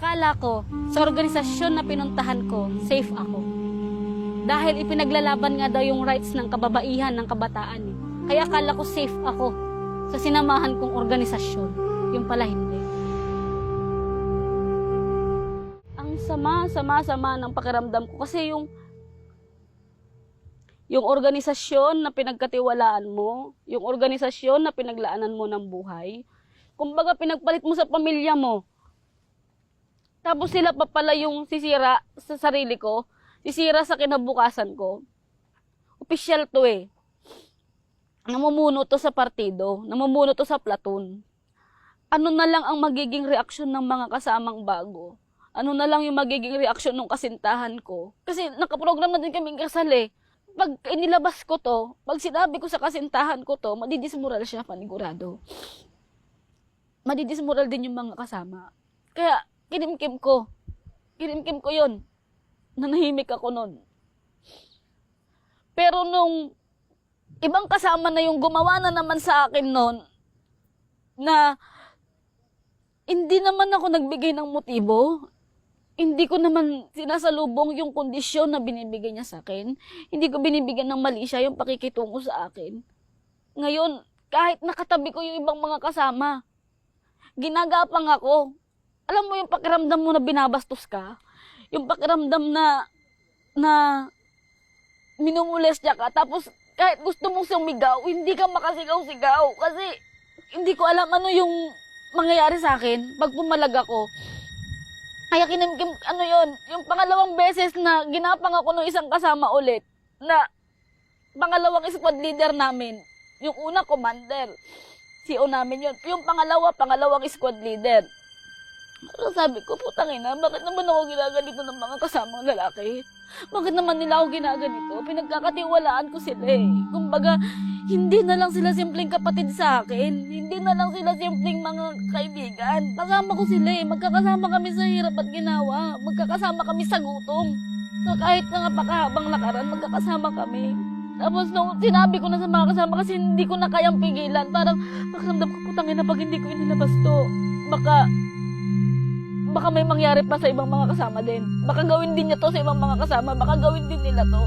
Akala ko, sa organisasyon na pinuntahan ko, safe ako. Dahil ipinaglalaban nga daw yung rights ng kababaihan, ng kabataan. Kaya akala ko safe ako sa sinamahan kong organisasyon. Yung pala hindi. Ang sama ng pakiramdam ko kasi yung organisasyon na pinagkatiwalaan mo, yung organisasyon na pinaglaanan mo ng buhay, kumbaga pinagpalit mo sa pamilya mo. Tapos sila pa pala yung sisira sa sarili ko, sisira sa kinabukasan ko. Opisyal to eh. Namumuno to sa partido, namumuno to sa platoon. Ano na lang ang magiging reaksyon ng mga kasamang bago? Ano na lang yung magiging reaksyon ng kasintahan ko? Kasi nakaprogram na din kaming kasal eh. Pag inilabas ko to, pag sinabi ko sa kasintahan ko to, madidismoral siya panigurado. Madidismoral din yung mga kasama. Kaya kinimkim ko yun. Nanahimik ako nun. Pero nung ibang kasama na yung gumawa na naman sa akin nun, na hindi naman ako nagbigay ng motibo, hindi ko naman sinasalubong yung kondisyon na binibigay niya sa akin. Hindi ko binibigyan ng mali siya yung pakikitungo sa akin. Ngayon, kahit nakatabi ko yung ibang mga kasama, ginagapang ako. Alam mo yung pakiramdam mo na binabastos ka? Yung pakiramdam na minumulestya ka, tapos kahit gusto mong sumigaw, hindi ka makasigaw-sigaw. Kasi hindi ko alam ano yung mangyayari sa akin pag pumalag ako. Kaya kinimkim, yung pangalawang beses na ginapang ako ng isang kasama ulit, na pangalawang squad leader namin. Yung una, commander. CO namin yun. Yung pangalawang squad leader. Pero sabi ko, putang ina, bakit naman ako ginaganito ng mga kasamang lalaki? Bakit naman nila ako ginaganito? Pinagkakatiwalaan ko sila eh. Kumbaga, hindi na lang sila simpleng kapatid sa akin. Hindi na lang sila simpleng mga kaibigan. Kasama ko sila eh. Magkakasama kami sa hirap at ginawa. Magkakasama kami sa gutom. So kahit na napakahabang lakaran, magkakasama kami. Tapos nung sinabi ko na sa mga kasama kasi hindi ko na kayang pigilan. Parang pakiramdam ko, putang ina, pag hindi ko inilabas to, baka may mangyari pa sa ibang mga kasama din. Baka gawin din niya to sa ibang mga kasama. Baka gawin din nila to.